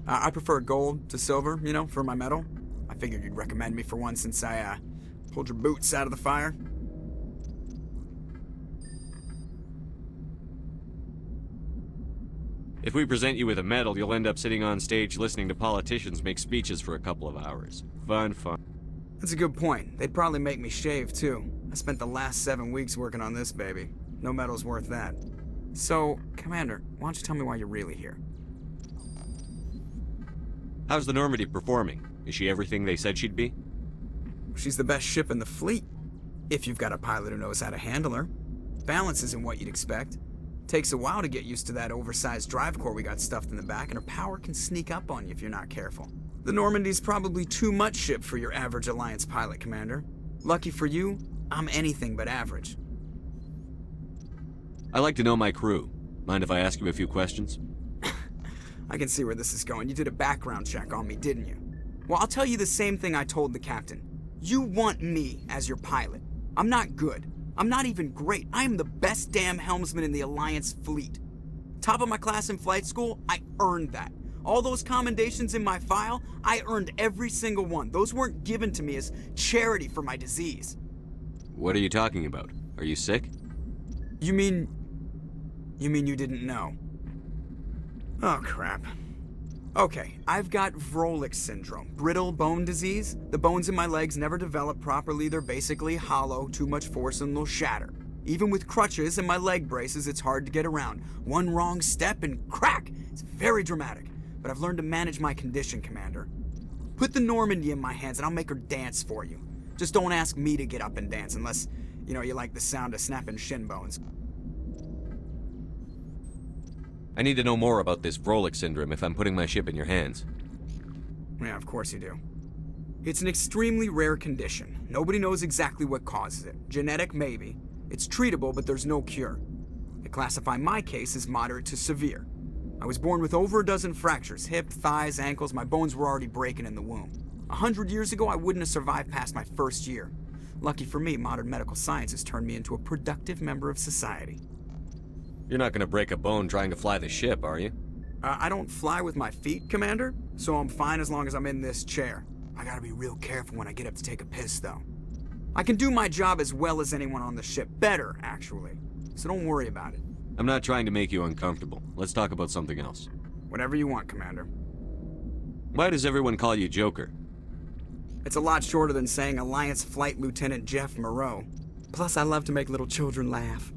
I prefer gold to silver, you know, for my metal. I figured you'd recommend me for one since I, pulled your boots out of the fire. If we present you with a medal, you'll end up sitting on stage listening to politicians make speeches for a couple of hours. Fun. That's a good point. They'd probably make me shave, too. I spent the last 7 weeks working on this baby. No medal's worth that. So, Commander, why don't you tell me why you're really here? How's the Normandy performing? Is she everything they said she'd be? She's the best ship in the fleet. If you've got a pilot who knows how to handle her. Balance isn't what you'd expect. Takes a while to get used to that oversized drive core we got stuffed in the back, and her power can sneak up on you if you're not careful. The Normandy's probably too much ship for your average Alliance pilot, Commander. Lucky for you, I'm anything but average. I like to know my crew. Mind if I ask you a few questions? I can see where this is going. You did a background check on me, didn't you? Well, I'll tell you the same thing I told the captain. You want me as your pilot. I'm not good. I'm not even great. I am the best damn helmsman in the Alliance fleet. Top of my class in flight school, I earned that. All those commendations in my file, I earned every single one. Those weren't given to me as charity for my disease. What are you talking about? Are you sick? You mean you didn't know? Oh, crap. Okay, I've got Wrex syndrome, brittle bone disease. The bones in my legs never develop properly. They're basically hollow, too much force and they'll shatter. Even with crutches and my leg braces, it's hard to get around. One wrong step and crack! It's very dramatic, but I've learned to manage my condition, Commander. Put the Normandy in my hands and I'll make her dance for you. Just don't ask me to get up and dance unless, you know, you like the sound of snapping shin bones. I need to know more about this Wrex syndrome if I'm putting my ship in your hands. Yeah, of course you do. It's an extremely rare condition. Nobody knows exactly what causes it. Genetic, maybe. It's treatable, but there's no cure. They classify my case as moderate to severe. I was born with over a dozen fractures, hip, thighs, ankles. My bones were already breaking in the womb. 100 years ago, I wouldn't have survived past my first year. Lucky for me, modern medical science has turned me into a productive member of society. You're not gonna break a bone trying to fly the ship, are you? I don't fly with my feet, Commander, so I'm fine as long as I'm in this chair. I gotta be real careful when I get up to take a piss, though. I can do my job as well as anyone on the ship. Better, actually. So don't worry about it. I'm not trying to make you uncomfortable. Let's talk about something else. Whatever you want, Commander. Why does everyone call you Joker? It's a lot shorter than saying Alliance Flight Lieutenant Jeff Moreau. Plus, I love to make little children laugh.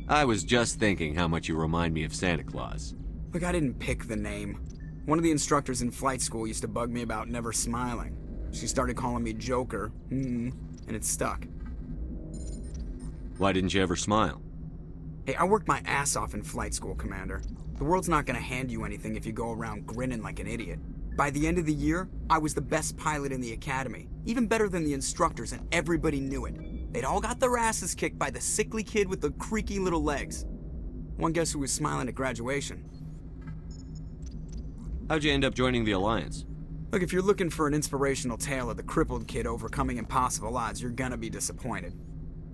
I was just thinking how much you remind me of Santa Claus. Look, I didn't pick the name. One of the instructors in flight school used to bug me about never smiling. She started calling me Joker, and it stuck. Why didn't you ever smile? Hey, I worked my ass off in flight school, Commander. The world's not gonna hand you anything if you go around grinning like an idiot. By the end of the year, I was the best pilot in the academy, even better than the instructors, and everybody knew it. They'd all got their asses kicked by the sickly kid with the creaky little legs. One guess who was smiling at graduation? How'd you end up joining the Alliance? Look, if you're looking for an inspirational tale of the crippled kid overcoming impossible odds, you're gonna be disappointed.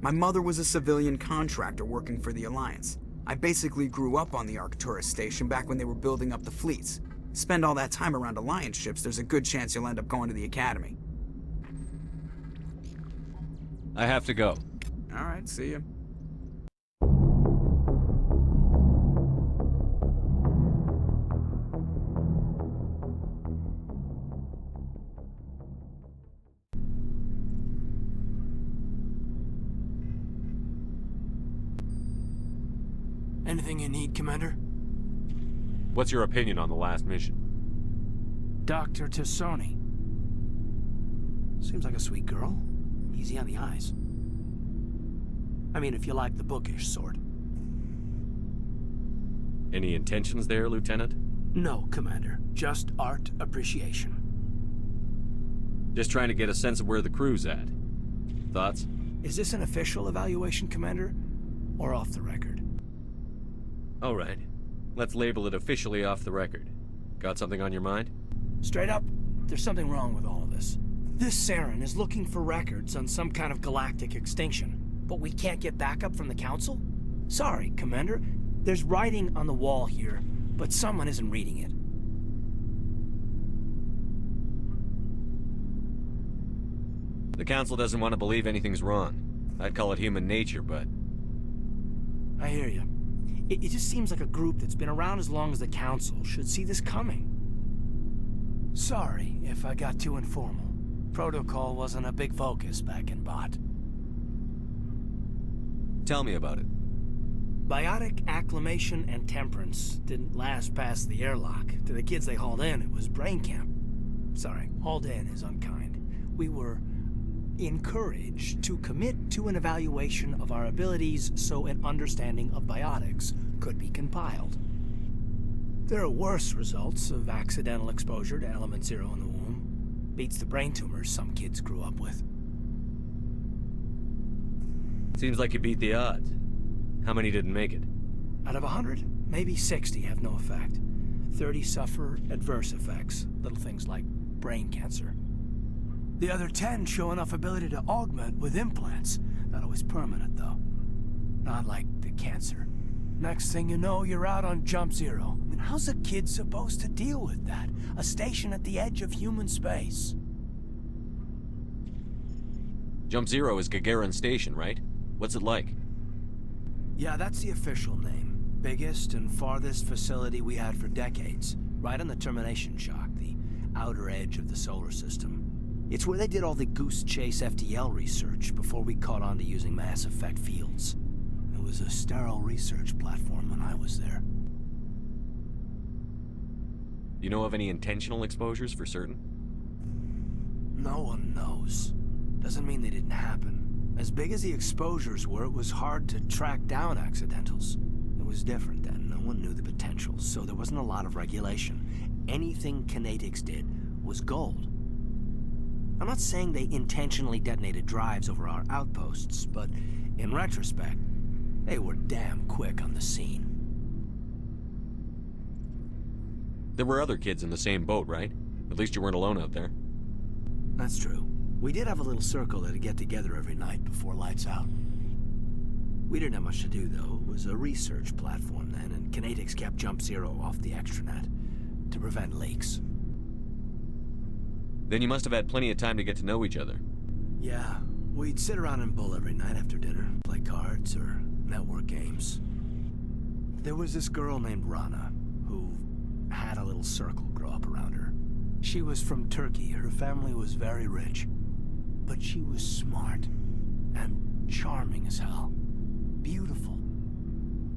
My mother was a civilian contractor working for the Alliance. I basically grew up on the Arcturus station back when they were building up the fleets. Spend all that time around Alliance ships, there's a good chance you'll end up going to the Academy. I have to go. All right, see ya. Anything you need, Commander? What's your opinion on the last mission? Dr. T'Soni. Seems like a sweet girl. Easy on the eyes. I mean, if you like the bookish sort. Any intentions there, Lieutenant? No, Commander. Just art appreciation. Just trying to get a sense of where the crew's at. Thoughts? Is this an official evaluation, Commander? Or off the record? All right. Let's label it officially off the record. Got something on your mind? Straight up, there's something wrong with all of this. This Saren is looking for records on some kind of galactic extinction, but we can't get backup from the Council? Sorry, Commander. There's writing on the wall here, but someone isn't reading it. The Council doesn't want to believe anything's wrong. I'd call it human nature, but... I hear you. It just seems like a group that's been around as long as the Council should see this coming. Sorry if I got too informal. Protocol wasn't a big focus back in Bot. Tell me about it. Biotic acclimation and temperance didn't last past the airlock. To the kids they hauled in, it was brain camp. Sorry, hauled in is unkind. We were encouraged to commit to an evaluation of our abilities so an understanding of biotics could be compiled. There are worse results of accidental exposure to Element Zero in the womb. Beats the brain tumors some kids grew up with. Seems like you beat the odds. How many didn't make it? Out of 100, maybe 60 have no effect. 30 suffer adverse effects, little things like brain cancer. The other 10 show enough ability to augment with implants. Not always permanent, though. Not like the cancer. Next thing you know, you're out on Jump Zero. I mean, how's a kid supposed to deal with that? A station at the edge of human space. Jump Zero is Gagarin Station, right? What's it like? Yeah, that's the official name. Biggest and farthest facility we had for decades. Right on the termination shock, the outer edge of the solar system. It's where they did all the Goose Chase FTL research before we caught on to using mass effect fields. It was a sterile research platform when I was there. You know of any intentional exposures for certain? No one knows. Doesn't mean they didn't happen. As big as the exposures were, it was hard to track down accidentals. It was different then. No one knew the potential, so there wasn't a lot of regulation. Anything Kinetics did was gold. I'm not saying they intentionally detonated drives over our outposts, but in retrospect, they were damn quick on the scene. There were other kids in the same boat, right? At least you weren't alone out there. That's true. We did have a little circle that'd get together every night before lights out. We didn't have much to do, though. It was a research platform then, and Kinetics kept Jump Zero off the extranet to prevent leaks. Then you must have had plenty of time to get to know each other. Yeah, we'd sit around and bull every night after dinner, play cards or network games. There was this girl named Rana, who had a little circle grow up around her. She was from Turkey. Her family was very rich. But she was smart and charming as hell. Beautiful,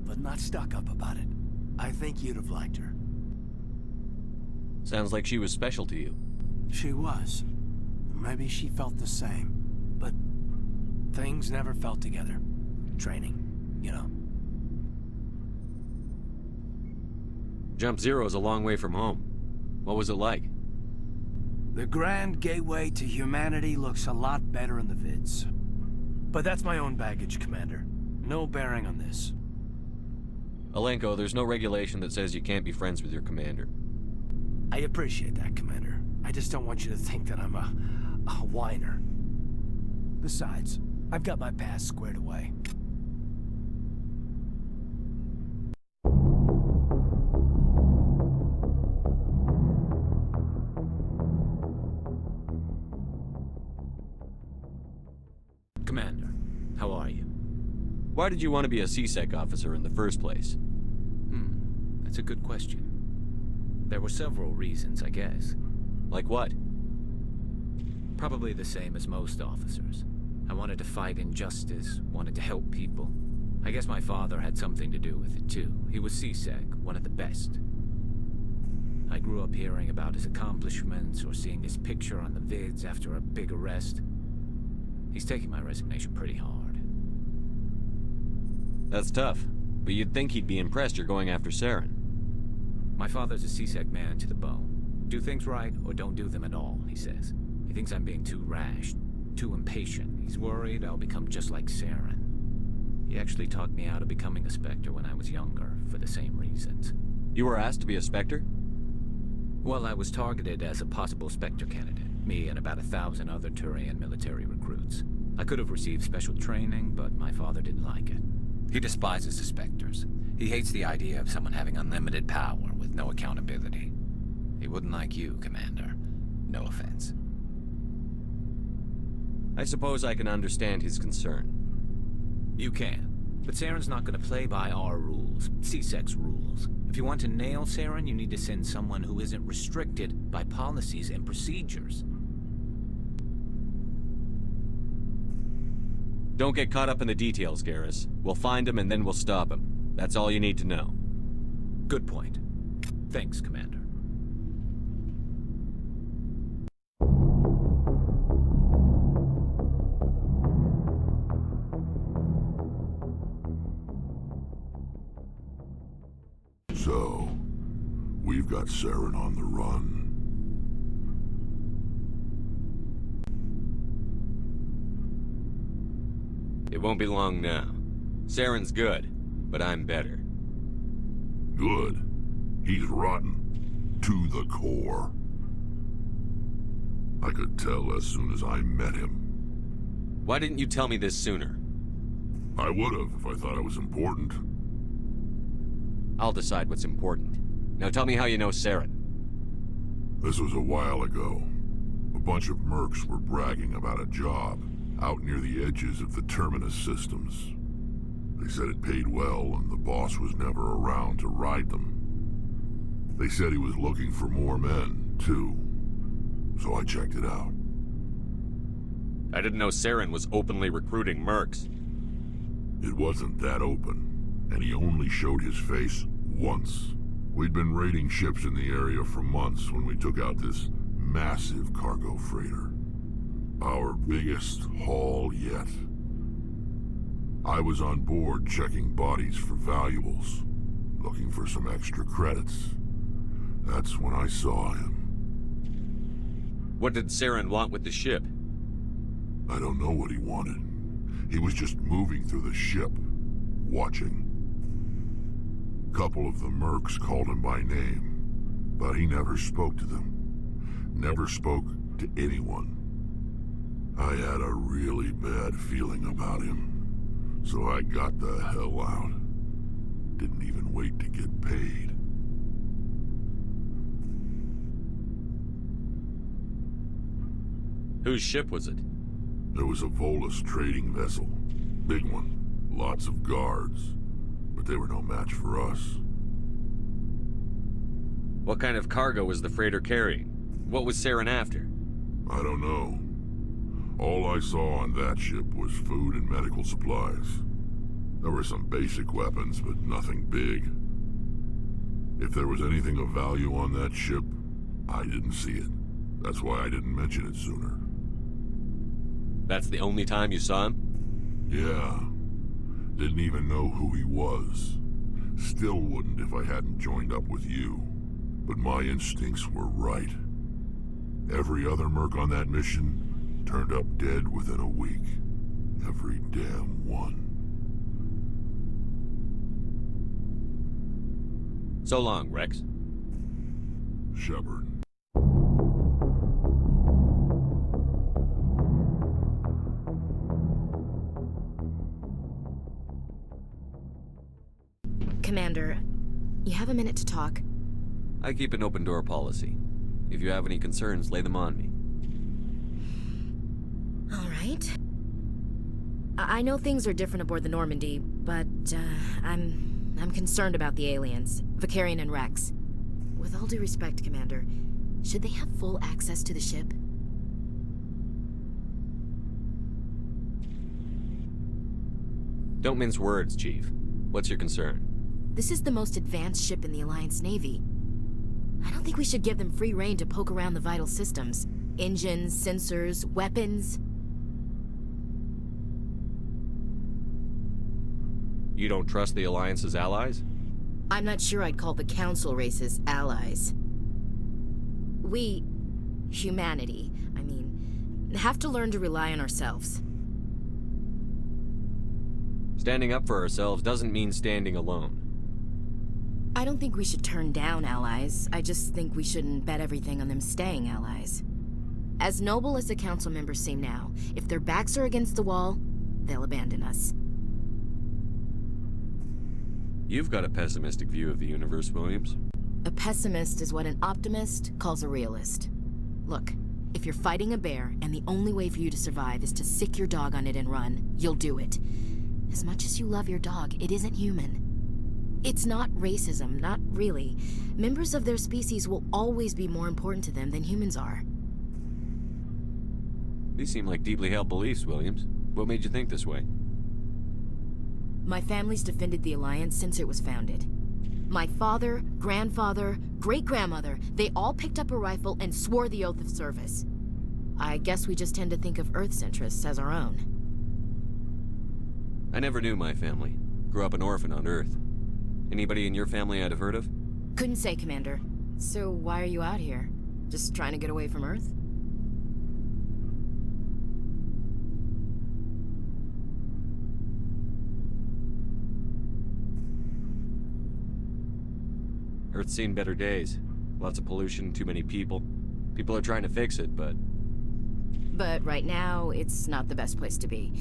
but not stuck up about it. I think you'd have liked her. Sounds like she was special to you. She was. Maybe she felt the same. But things never felt together. Training, you know. Jump Zero is a long way from home. What was it like? The grand gateway to humanity looks a lot better in the vids. But that's my own baggage, Commander. No bearing on this. Alenko, there's no regulation that says you can't be friends with your commander. I appreciate that, Commander. I just don't want you to think that I'm a whiner. Besides, I've got my past squared away. Commander, how are you? Why did you want to be a CSEC officer in the first place? That's a good question. There were several reasons, I guess. Like what? Probably the same as most officers. I wanted to fight injustice, wanted to help people. I guess my father had something to do with it too. He was CSEC, one of the best. I grew up hearing about his accomplishments or seeing his picture on the vids after a big arrest. He's taking my resignation pretty hard. That's tough, but you'd think he'd be impressed you're going after Saren. My father's a CSEC man to the bone. Do things right or don't do them at all, he says. He thinks I'm being too rash, too impatient. He's worried I'll become just like Saren. He actually talked me out of becoming a Spectre when I was younger, for the same reasons. You were asked to be a Spectre? Well, I was targeted as a possible Spectre candidate. Me and about 1,000 other Turian military recruits. I could have received special training, but my father didn't like it. He despises the Spectres. He hates the idea of someone having unlimited power with no accountability. He wouldn't like you, Commander. No offense. I suppose I can understand his concern. You can. But Saren's not gonna play by our rules, C-Sec's rules. If you want to nail Saren, you need to send someone who isn't restricted by policies and procedures. Don't get caught up in the details, Garrus. We'll find him and then we'll stop him. That's all you need to know. Good point. Thanks, Commander. So, we've got Saren on the run. It won't be long now. Saren's good, but I'm better. Good. He's rotten. To the core. I could tell as soon as I met him. Why didn't you tell me this sooner? I would've if I thought it was important. I'll decide what's important. Now tell me how you know Saren. This was a while ago. A bunch of mercs were bragging about a job out near the edges of the Terminus systems. They said it paid well and the boss was never around to ride them. They said he was looking for more men, too. So I checked it out. I didn't know Saren was openly recruiting mercs. It wasn't that open, and he only showed his face once. We'd been raiding ships in the area for months when we took out this massive cargo freighter. Our biggest haul yet. I was on board checking bodies for valuables, looking for some extra credits. That's when I saw him. What did Saren want with the ship? I don't know what he wanted. He was just moving through the ship, watching. Couple of the mercs called him by name, but he never spoke to them. Never spoke to anyone. I had a really bad feeling about him, so I got the hell out. Didn't even wait to get paid. Whose ship was it? There was a Volus trading vessel. Big one. Lots of guards. But they were no match for us. What kind of cargo was the freighter carrying? What was Saren after? I don't know. All I saw on that ship was food and medical supplies. There were some basic weapons, but nothing big. If there was anything of value on that ship, I didn't see it. That's why I didn't mention it sooner. That's the only time you saw him? Yeah. Didn't even know who he was. Still wouldn't if I hadn't joined up with you. But my instincts were right. Every other merc on that mission turned up dead within a week. Every damn one. So long, Wrex. Shepard. Commander, you have a minute to talk? I keep an open door policy. If you have any concerns, lay them on me. All right. I know things are different aboard the Normandy, but I'm concerned about the aliens, Vicarian and Wrex. With all due respect, Commander, should they have full access to the ship? Don't mince words, Chief. What's your concern? This is the most advanced ship in the Alliance Navy. I don't think we should give them free rein to poke around the vital systems. Engines, sensors, weapons. You don't trust the Alliance's allies? I'm not sure I'd call the Council races allies. We, humanity, have to learn to rely on ourselves. Standing up for ourselves doesn't mean standing alone. I don't think we should turn down allies. I just think we shouldn't bet everything on them staying allies. As noble as the Council members seem now, if their backs are against the wall, they'll abandon us. You've got a pessimistic view of the universe, Williams. A pessimist is what an optimist calls a realist. Look, If you're fighting a bear, and the only way for you to survive is to sick your dog on it and run, you'll do it. As much as you love your dog, it isn't human. It's not racism, not really. Members of their species will always be more important to them than humans are. These seem like deeply held beliefs, Williams. What made you think this way? My family's defended the Alliance since it was founded. My father, grandfather, great-grandmother, they all picked up a rifle and swore the oath of service. I guess we just tend to think of Earth's interests as our own. I never knew my family. Grew up an orphan on Earth. Anybody in your family I'd have heard of? Couldn't say, Commander. So why are you out here? Just trying to get away from Earth? Earth's seen better days. Lots of pollution, too many people. People are trying to fix it, but... But right now, it's not the best place to be.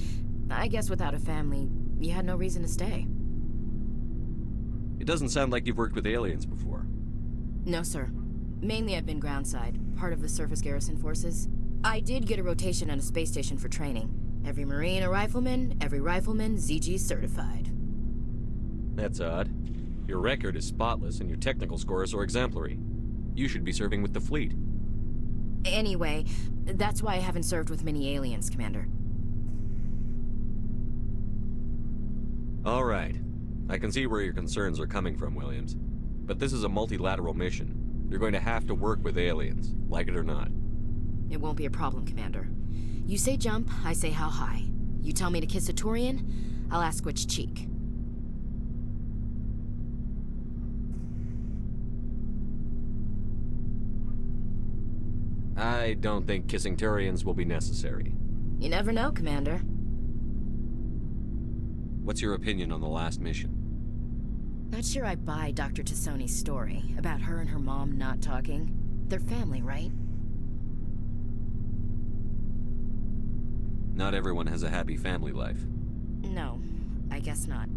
I guess without a family, you had no reason to stay. It doesn't sound like you've worked with aliens before. No, sir. Mainly I've been groundside, part of the surface garrison forces. I did get a rotation on a space station for training. Every Marine a rifleman, every rifleman ZG certified. That's odd. Your record is spotless and your technical scores are exemplary. You should be serving with the fleet. Anyway, that's why I haven't served with many aliens, Commander. All right. I can see where your concerns are coming from, Williams. But this is a multilateral mission. You're going to have to work with aliens, like it or not. It won't be a problem, Commander. You say jump, I say how high. You tell me to kiss a Turian, I'll ask which cheek. I don't think kissing Turians will be necessary. You never know, Commander. What's your opinion on the last mission? Not sure I buy Dr. T'Soni's story about her and her mom not talking. They're family, right? Not everyone has a happy family life. No, I guess not.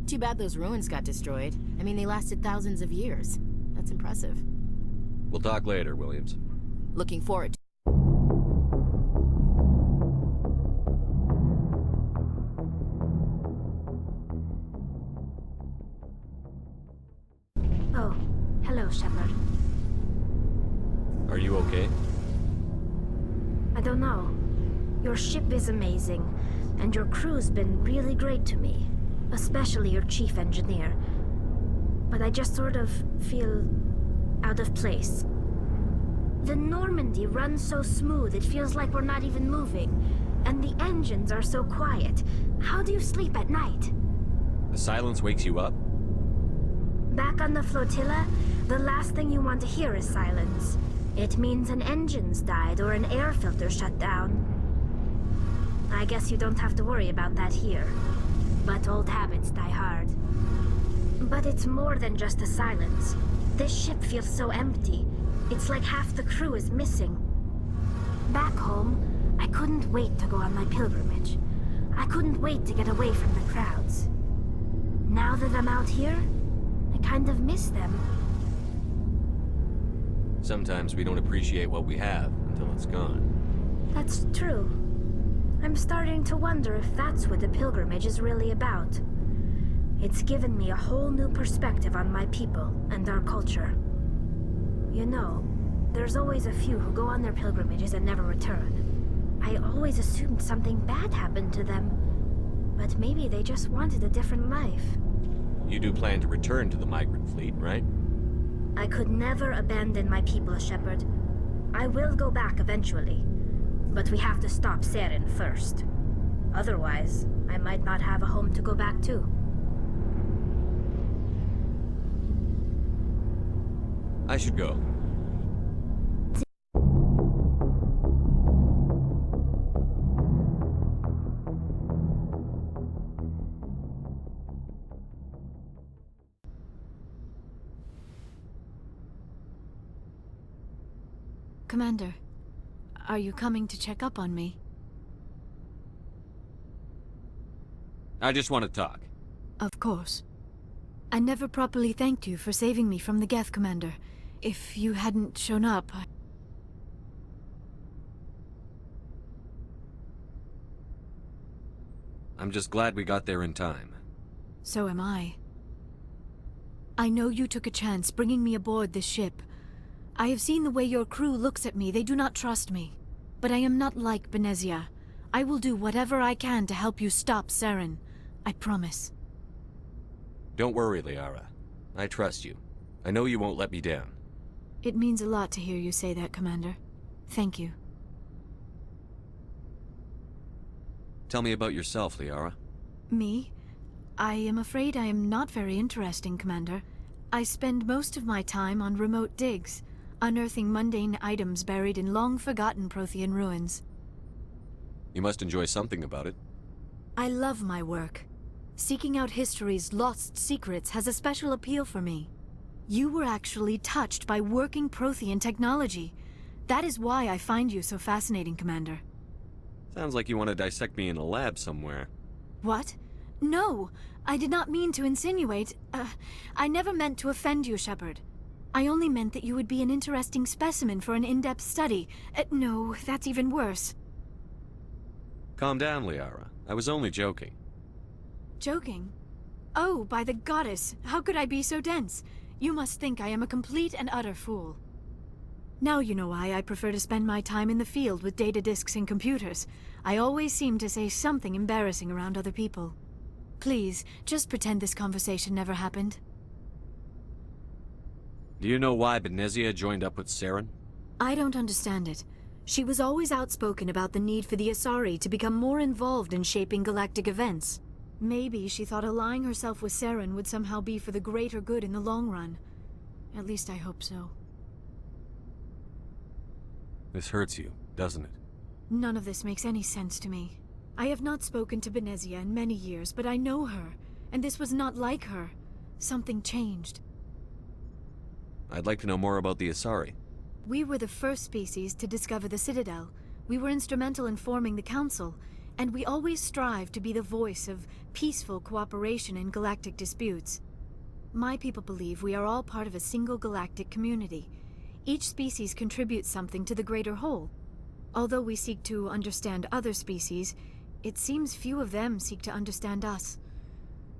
Too bad those ruins got destroyed. I mean, they lasted thousands of years. That's impressive. We'll talk later, Williams. Looking forward to Oh, hello, Shepard. Are you okay? I don't know. Your ship is amazing, and your crew's been really great to me. Especially your chief engineer. But I just sort of feel out of place. The Normandy runs so smooth it feels like we're not even moving. And the engines are so quiet. How do you sleep at night? The silence wakes you up? Back on the flotilla, the last thing you want to hear is silence. It means an engine's died or an air filter shut down. I guess you don't have to worry about that here. But old habits die hard. But it's more than just the silence. This ship feels so empty. It's like half the crew is missing. Back home, I couldn't wait to go on my pilgrimage. I couldn't wait to get away from the crowds. Now that I'm out here, I kind of miss them. Sometimes we don't appreciate what we have until it's gone. That's true. I'm starting to wonder if that's what the pilgrimage is really about. It's given me a whole new perspective on my people and our culture. You know, there's always a few who go on their pilgrimages and never return. I always assumed something bad happened to them, but maybe they just wanted a different life. You do plan to return to the migrant fleet, right? I could never abandon my people, Shepard. I will go back eventually, but we have to stop Seren first. Otherwise, I might not have a home to go back to. I should go. Commander, are you coming to check up on me? I just want to talk. Of course. I never properly thanked you for saving me from the Geth, Commander. If you hadn't shown up, I'm just glad we got there in time. So am I. I know you took a chance bringing me aboard this ship. I have seen the way your crew looks at me. They do not trust me. But I am not like Benezia. I will do whatever I can to help you stop Saren. I promise. Don't worry, Liara. I trust you. I know you won't let me down. It means a lot to hear you say that, Commander. Thank you. Tell me about yourself, Liara. Me? I am afraid I am not very interesting, Commander. I spend most of my time on remote digs, unearthing mundane items buried in long-forgotten Prothean ruins. You must enjoy something about it. I love my work. Seeking out history's lost secrets has a special appeal for me. You were actually touched by working Prothean technology. That is why I find you so fascinating, Commander. Sounds like you want to dissect me in a lab somewhere. What? No! I did not mean to insinuate. I never meant to offend you, Shepard. I only meant that you would be an interesting specimen for an in-depth study. No, that's even worse. Calm down, Liara. I was only joking. Joking? Oh, by the goddess, how could I be so dense? You must think I am a complete and utter fool. Now you know why I prefer to spend my time in the field with data disks and computers. I always seem to say something embarrassing around other people. Please, just pretend this conversation never happened. Do you know why Benezia joined up with Saren? I don't understand it. She was always outspoken about the need for the Asari to become more involved in shaping galactic events. Maybe she thought allying herself with Saren would somehow be for the greater good in the long run. At least I hope so. This hurts you, doesn't it? None of this makes any sense to me. I have not spoken to Benezia in many years, but I know her, and this was not like her. Something changed. I'd like to know more about the Asari. We were the first species to discover the Citadel. We were instrumental in forming the Council, and we always strive to be the voice of peaceful cooperation in galactic disputes. My people believe we are all part of a single galactic community. Each species contributes something to the greater whole. Although we seek to understand other species, it seems few of them seek to understand us.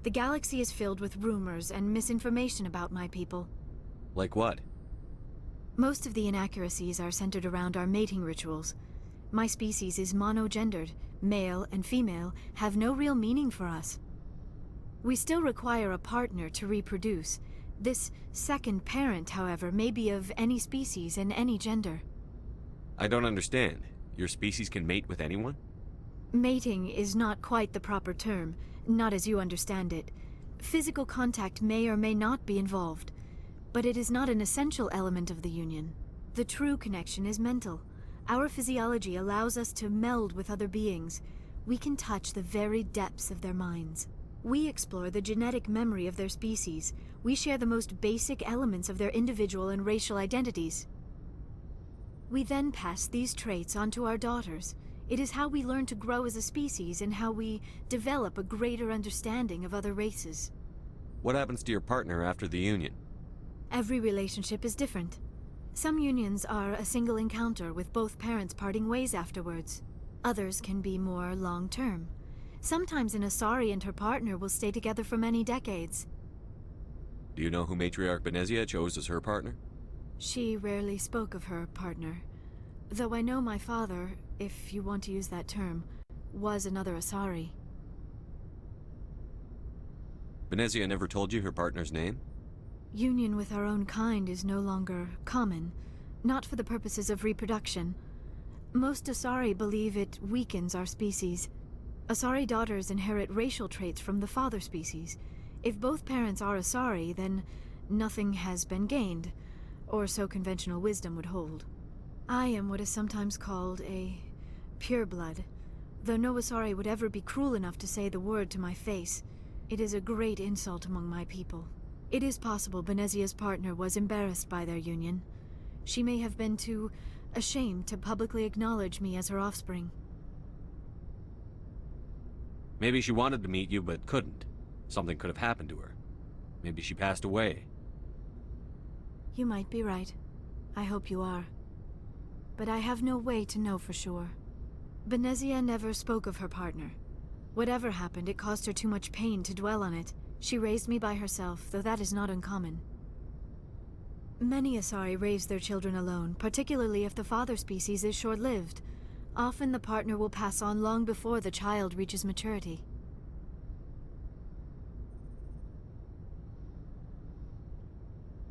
The galaxy is filled with rumors and misinformation about my people. Like what? Most of the inaccuracies are centered around our mating rituals. My species is monogendered. Male and female have no real meaning for us. We still require a partner to reproduce. This second parent, however, may be of any species and any gender. I don't understand. Your species can mate with anyone? Mating is not quite the proper term, not as you understand it. Physical contact may or may not be involved, but it is not an essential element of the union. The true connection is mental. Our physiology allows us to meld with other beings. We can touch the very depths of their minds. We explore the genetic memory of their species. We share the most basic elements of their individual and racial identities. We then pass these traits on to our daughters. It is how we learn to grow as a species and how we develop a greater understanding of other races. What happens to your partner after the union? Every relationship is different. Some unions are a single encounter with both parents parting ways afterwards. Others can be more long-term. Sometimes an Asari and her partner will stay together for many decades. Do you know who Matriarch Benezia chose as her partner? She rarely spoke of her partner. Though I know my father, if you want to use that term, was another Asari. Benezia never told you her partner's name? Union with our own kind is no longer common, not for the purposes of reproduction. Most Asari believe it weakens our species. Asari daughters inherit racial traits from the father species. If both parents are Asari, then nothing has been gained, or so conventional wisdom would hold. I am what is sometimes called a pureblood, though no Asari would ever be cruel enough to say the word to my face. It is a great insult among my people. It is possible Benezia's partner was embarrassed by their union. She may have been too ashamed to publicly acknowledge me as her offspring. Maybe she wanted to meet you but couldn't. Something could have happened to her. Maybe she passed away. You might be right. I hope you are. But I have no way to know for sure. Benezia never spoke of her partner. Whatever happened, it caused her too much pain to dwell on it. She raised me by herself, though that is not uncommon. Many Asari raise their children alone, particularly if the father species is short-lived. Often the partner will pass on long before the child reaches maturity.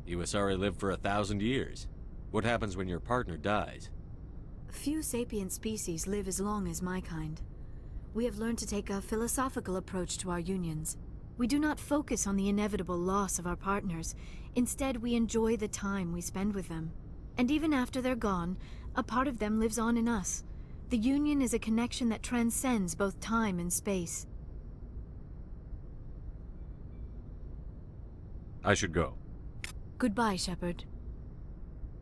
You Asari live for 1,000 years. What happens when your partner dies? Few sapient species live as long as my kind. We have learned to take a philosophical approach to our unions. We do not focus on the inevitable loss of our partners. Instead, we enjoy the time we spend with them. And even after they're gone, a part of them lives on in us. The union is a connection that transcends both time and space. I should go. Goodbye, Shepard.